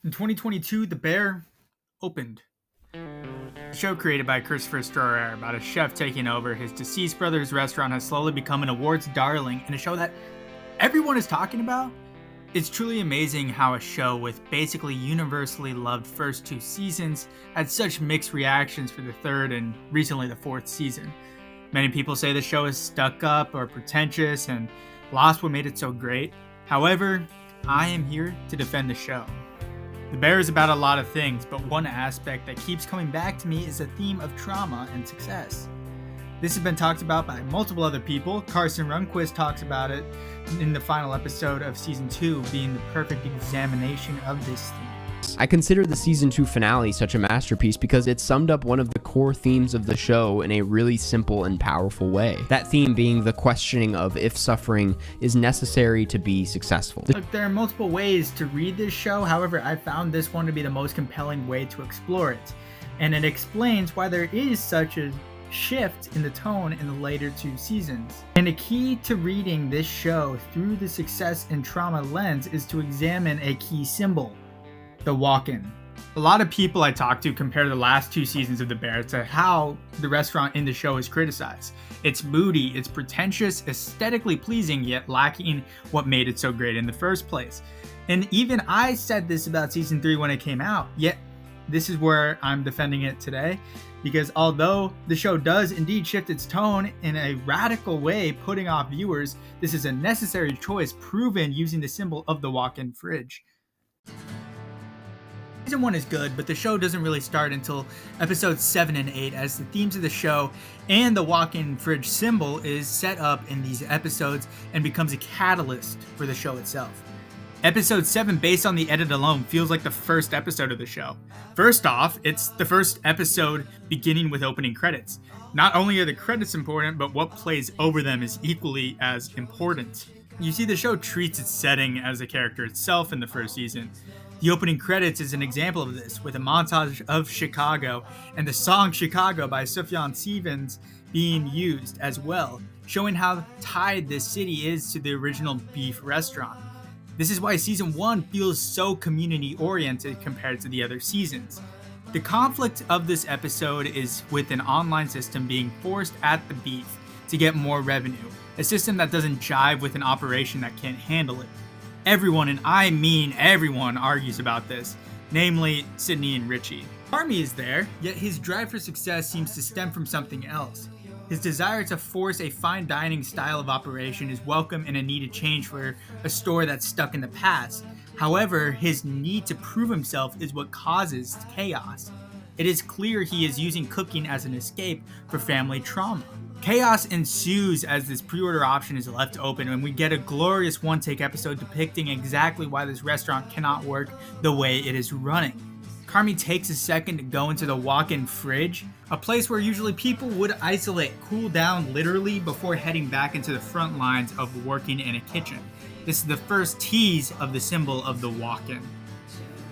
In 2022, The Bear opened. A show created by Christopher Storer about a chef taking over his deceased brother's restaurant has slowly become an awards darling and a show that everyone is talking about. It's truly amazing how a show with basically universally loved first two seasons had such mixed reactions for the third and recently the fourth season. Many people say the show is stuck up or pretentious and lost what made it so great. However, I am here to defend the show. The Bear is about a lot of things, but one aspect that keeps coming back to me is the theme of trauma and success. This has been talked about by multiple other people. Carson Runquist talks about it in the final episode of Season 2 being the perfect examination of this theme. I consider the Season 2 finale such a masterpiece because it summed up one of the core themes of the show in a really simple and powerful way. That theme being the questioning of if suffering is necessary to be successful. Look, there are multiple ways to read this show, however, I found this one to be the most compelling way to explore it. And it explains why there is such a shift in the tone in the later two seasons. And a key to reading this show through the success and trauma lens is to examine a key symbol. The walk-in. A lot of people I talk to compare the last two seasons of The Bear to how the restaurant in the show is criticized. It's moody, it's pretentious, aesthetically pleasing, yet lacking what made it so great in the first place. And even I said this about season 3 when it came out, yet this is where I'm defending it today. Because although the show does indeed shift its tone in a radical way, putting off viewers, this is a necessary choice proven using the symbol of the walk-in fridge. Season 1 is good, but the show doesn't really start until episodes 7 and 8 as the themes of the show and the walk-in fridge symbol is set up in these episodes and becomes a catalyst for the show itself. Episode 7, based on the edit alone, feels like the first episode of the show. First off, it's the first episode beginning with opening credits. Not only are the credits important, but what plays over them is equally as important. You see, the show treats its setting as a character itself in the first season. The opening credits is an example of this, with a montage of Chicago and the song Chicago by Sufjan Stevens being used as well, showing how tied this city is to the original beef restaurant. This is why season 1 feels so community-oriented compared to the other seasons. The conflict of this episode is with an online system being forced at the beef to get more revenue, a system that doesn't jive with an operation that can't handle it. Everyone, and I mean everyone, argues about this, namely Sydney and Richie. Carmy is there, yet his drive for success seems to stem from something else. His desire to force a fine dining style of operation is welcome and a needed change for a store that's stuck in the past. However, his need to prove himself is what causes chaos. It is clear he is using cooking as an escape for family trauma. Chaos ensues as this pre-order option is left open and we get a glorious one-take episode depicting exactly why this restaurant cannot work the way it is running. Carmy takes a second to go into the walk-in fridge, a place where usually people would isolate, cool down literally before heading back into the front lines of working in a kitchen. This is the first tease of the symbol of the walk-in.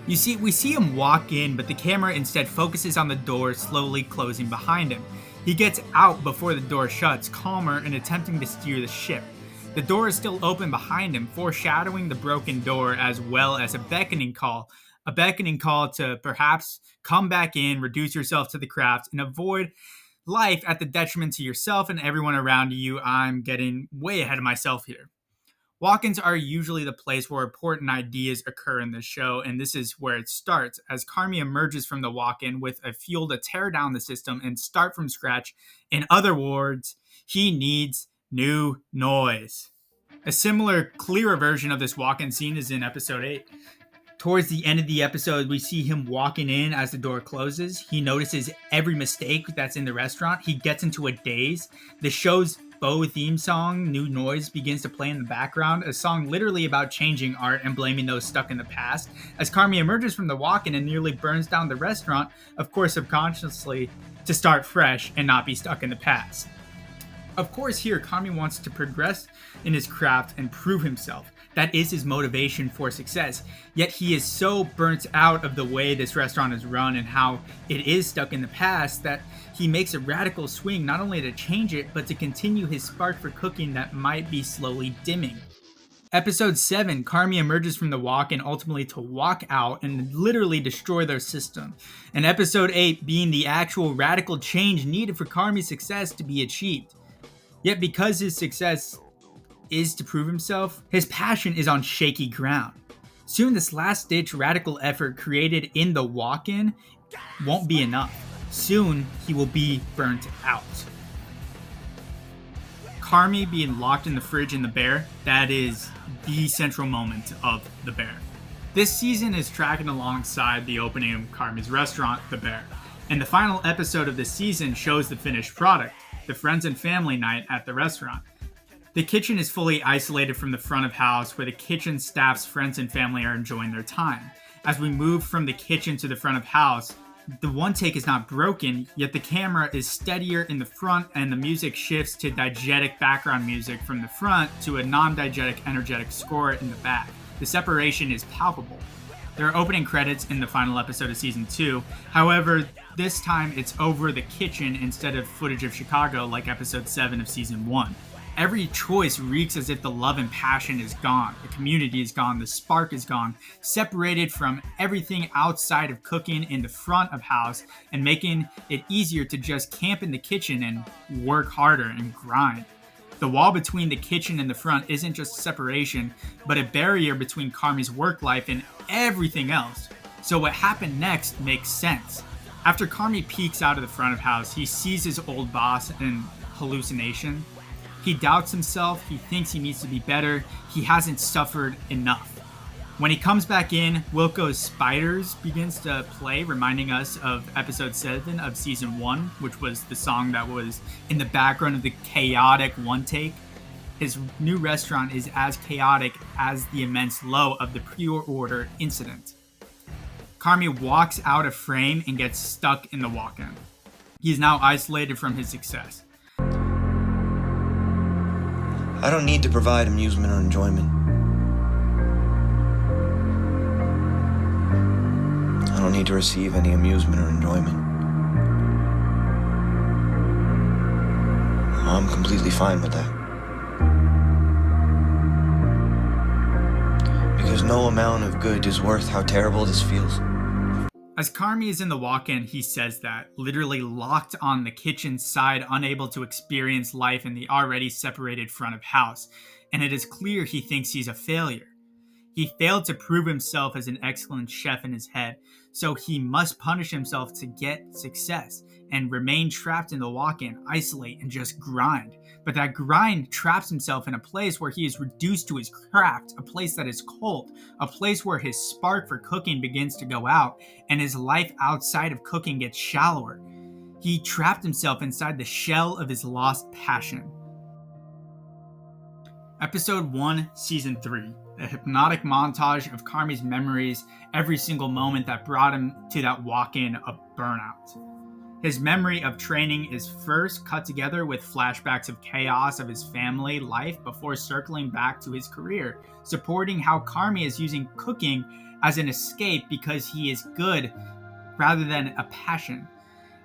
You see, we see him walk in, but the camera instead focuses on the door slowly closing behind him. He gets out before the door shuts, calmer and attempting to steer the ship. The door is still open behind him, foreshadowing the broken door as well as a beckoning call to perhaps come back in, reduce yourself to the craft, and avoid life at the detriment to yourself and everyone around you. I'm getting way ahead of myself here. Walk-ins are usually the place where important ideas occur in this show, and this is where it starts, as Carmy emerges from the walk-in with a fuel to tear down the system and start from scratch. In other words, he needs new noise. A similar, clearer version of this walk-in scene is in episode 8. Towards the end of the episode, we see him walking in as the door closes. He notices every mistake that's in the restaurant. He gets into a daze. The show's Bo theme song, New Noise, begins to play in the background, a song literally about changing art and blaming those stuck in the past. As Carmy emerges from the walk-in and nearly burns down the restaurant, of course subconsciously, to start fresh and not be stuck in the past. Of course here, Carmy wants to progress in his craft and prove himself. That is his motivation for success. Yet he is so burnt out of the way this restaurant is run and how it is stuck in the past that he makes a radical swing not only to change it, but to continue his spark for cooking that might be slowly dimming. Episode 7, Carmi emerges from the walk-in ultimately to walk out and literally destroy their system. And episode 8 being the actual radical change needed for Carmi's success to be achieved. Yet because his success is to prove himself, his passion is on shaky ground. Soon this last-ditch radical effort created in the walk-in won't be enough. Soon he will be burnt out. Carmi being locked in the fridge in The Bear, that is the central moment of The Bear. This season is tracking alongside the opening of Carmi's restaurant, The Bear, and the final episode of the season shows the finished product, the friends and family night at the restaurant. The kitchen is fully isolated from the front of house where the kitchen staff's friends and family are enjoying their time. As we move from the kitchen to the front of house, the one take is not broken, yet the camera is steadier in the front and the music shifts to diegetic background music from the front to a non-diegetic energetic score in the back. The separation is palpable. There are opening credits in the final episode of season 2. However, this time it's over the kitchen instead of footage of Chicago like episode 7 of season 1. Every choice reeks as if the love and passion is gone, the community is gone, the spark is gone, separated from everything outside of cooking in the front of house and making it easier to just camp in the kitchen and work harder and grind. The wall between the kitchen and the front isn't just separation, but a barrier between Carmi's work life and everything else. So what happened next makes sense. After Carmi peeks out of the front of house, he sees his old boss in hallucination. He doubts himself, he thinks he needs to be better, he hasn't suffered enough. When he comes back in, Wilco's Spiders begins to play, reminding us of episode 7 of season 1, which was the song that was in the background of the chaotic one take. His new restaurant is as chaotic as the immense low of the pre-order incident. Carmi walks out of frame and gets stuck in the walk-in. He is now isolated from his success. I don't need to provide amusement or enjoyment. I don't need to receive any amusement or enjoyment. I'm completely fine with that. Because no amount of good is worth how terrible this feels. As Carmi is in the walk-in, he says that, literally locked on the kitchen side, unable to experience life in the already separated front of house, and it is clear he thinks he's a failure. He failed to prove himself as an excellent chef in his head, so he must punish himself to get success and remain trapped in the walk-in, isolate, and just grind. But that grind traps himself in a place where he is reduced to his craft, a place that is cold, a place where his spark for cooking begins to go out, and his life outside of cooking gets shallower. He trapped himself inside the shell of his lost passion. Episode 1, Season 3. A hypnotic montage of Carmi's memories, every single moment that brought him to that walk-in of burnout. His memory of training is first cut together with flashbacks of chaos of his family life before circling back to his career, supporting how Carmi is using cooking as an escape because he is good rather than a passion.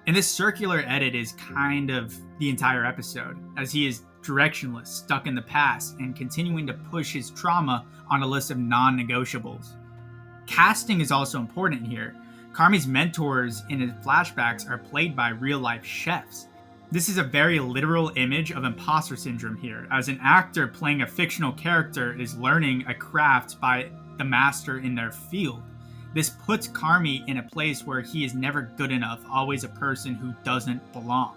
And this circular edit is kind of the entire episode, as he is directionless, stuck in the past, and continuing to push his trauma on a list of non-negotiables. Casting is also important here. Carmi's mentors in his flashbacks are played by real-life chefs. This is a very literal image of imposter syndrome here, as an actor playing a fictional character is learning a craft by the master in their field. This puts Carmi in a place where he is never good enough, always a person who doesn't belong.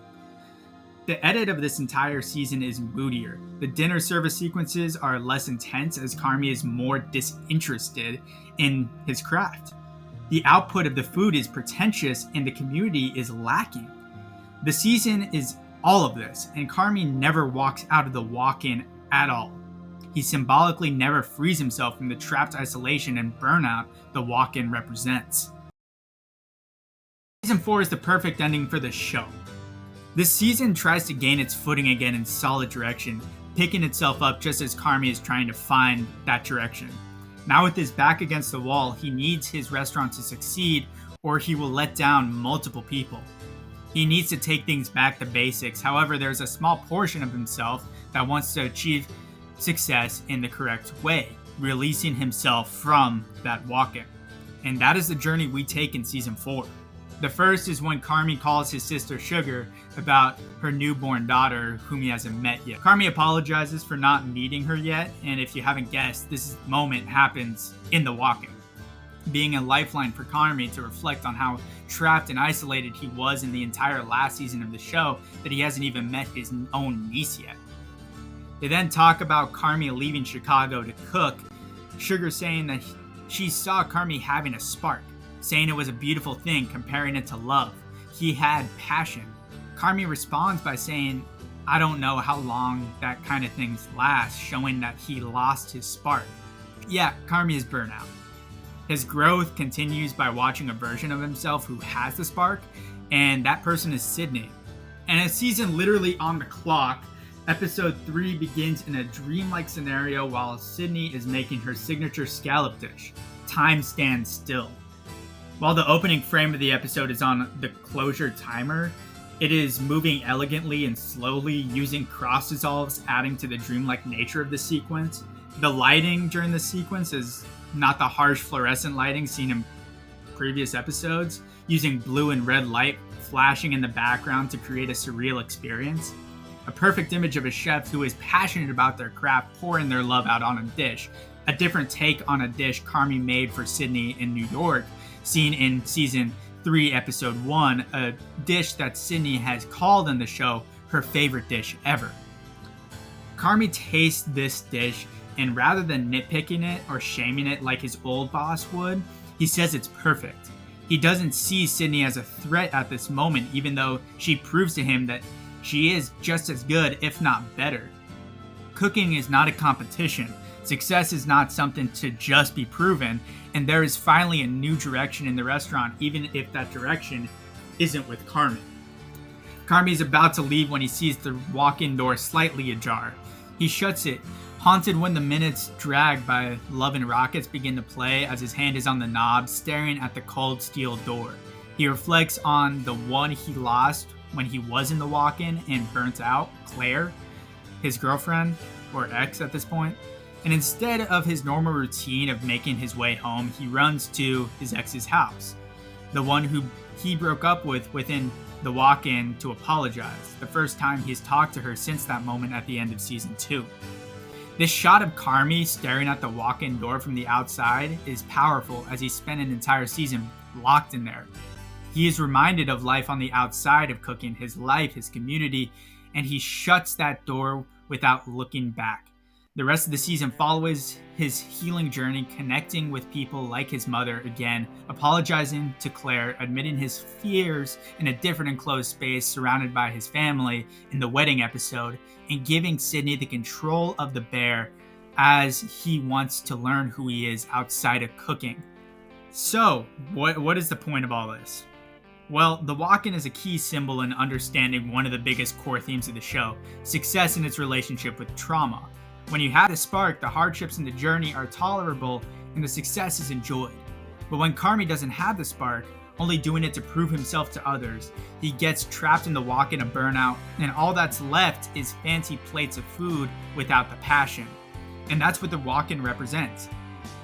The edit of this entire season is moodier. The dinner service sequences are less intense as Carmi is more disinterested in his craft. The output of the food is pretentious and the community is lacking. The season is all of this, and Carmi never walks out of the walk-in at all. He symbolically never frees himself from the trapped isolation and burnout the walk-in represents. Season 4 is the perfect ending for the show. This season tries to gain its footing again in solid direction, picking itself up just as Carmi is trying to find that direction. Now with his back against the wall, he needs his restaurant to succeed or he will let down multiple people. He needs to take things back to basics. However, there's a small portion of himself that wants to achieve success in the correct way, releasing himself from that walk-in. And that is the journey we take in season 4. The first is when Carmy calls his sister Sugar about her newborn daughter whom he hasn't met yet. Carmy apologizes for not meeting her yet, and if you haven't guessed, this moment happens in the walk-in, being a lifeline for Carmy to reflect on how trapped and isolated he was in the entire last season of the show, that he hasn't even met his own niece yet. They then talk about Carmy leaving Chicago to cook, Sugar saying that she saw Carmy having a spark, saying it was a beautiful thing, comparing it to love. He had passion. Carmy responds by saying, I don't know how long that kind of thing lasts, showing that he lost his spark. Yeah, Carmy is burnout. His growth continues by watching a version of himself who has the spark, and that person is Sydney. And a season literally on the clock, episode 3 begins in a dreamlike scenario while Sydney is making her signature scallop dish. Time stands still. While the opening frame of the episode is on the closure timer, it is moving elegantly and slowly, using cross dissolves, adding to the dreamlike nature of the sequence. The lighting during the sequence is not the harsh fluorescent lighting seen in previous episodes, using blue and red light flashing in the background to create a surreal experience. A perfect image of a chef who is passionate about their craft pouring their love out on a dish. A different take on a dish Carmy made for Sydney in New York, seen in season 3, episode 1, a dish that Sydney has called in the show her favorite dish ever. Carmy tastes this dish, and rather than nitpicking it or shaming it like his old boss would, he says it's perfect. He doesn't see Sydney as a threat at this moment, even though she proves to him that she is just as good, if not better. Cooking is not a competition. Success is not something to just be proven, and there is finally a new direction in the restaurant, even if that direction isn't with Carmy. Carmy is about to leave when he sees the walk-in door slightly ajar. He shuts it, haunted when the minutes dragged by Love and Rockets begin to play as his hand is on the knob, staring at the cold steel door. He reflects on the one he lost when he was in the walk-in and burnt out, Claire, his girlfriend, or ex at this point. And instead of his normal routine of making his way home, he runs to his ex's house, the one who he broke up with within the walk-in, to apologize, the first time he's talked to her since that moment at the end of season 2. This shot of Carmy staring at the walk-in door from the outside is powerful, as he spent an entire season locked in there. He is reminded of life on the outside of cooking, his life, his community, and he shuts that door without looking back. The rest of the season follows his healing journey, connecting with people like his mother again, apologizing to Claire, admitting his fears in a different enclosed space surrounded by his family in the wedding episode, and giving Sydney the control of the bear as he wants to learn who he is outside of cooking. So, what is the point of all this? Well, the walk-in is a key symbol in understanding one of the biggest core themes of the show, success in its relationship with trauma. When you have the spark, the hardships in the journey are tolerable and the success is enjoyed. But when Carmy doesn't have the spark, only doing it to prove himself to others, he gets trapped in the walk-in of burnout, and all that's left is fancy plates of food without the passion. And that's what the walk-in represents.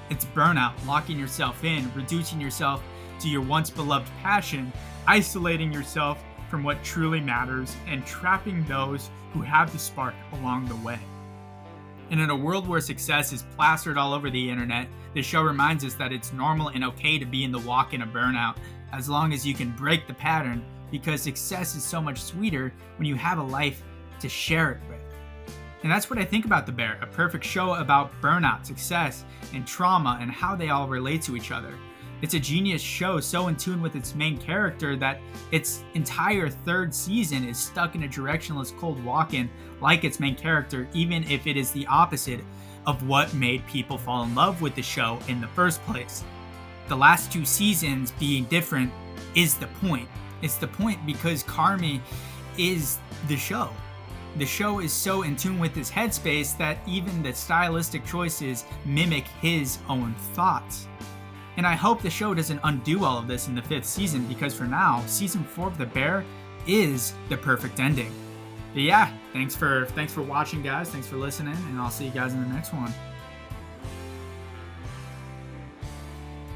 It's burnout, locking yourself in, reducing yourself to your once beloved passion, isolating yourself from what truly matters, and trapping those who have the spark along the way. And in a world where success is plastered all over the internet, this show reminds us that it's normal and okay to be in the walk-in of burnout, as long as you can break the pattern, because success is so much sweeter when you have a life to share it with. And that's what I think about The Bear, a perfect show about burnout, success, and trauma, and how they all relate to each other. It's a genius show, so in tune with its main character that its entire 3rd season is stuck in a directionless cold walk-in like its main character, even if it is the opposite of what made people fall in love with the show in the first place. The last 2 seasons being different is the point. It's the point because Carmy is the show. The show is so in tune with his headspace that even the stylistic choices mimic his own thoughts. And I hope the show doesn't undo all of this in the 5th season, because for now, season 4 of The Bear is the perfect ending. But yeah, thanks for watching, guys. Thanks for listening, and I'll see you guys in the next one.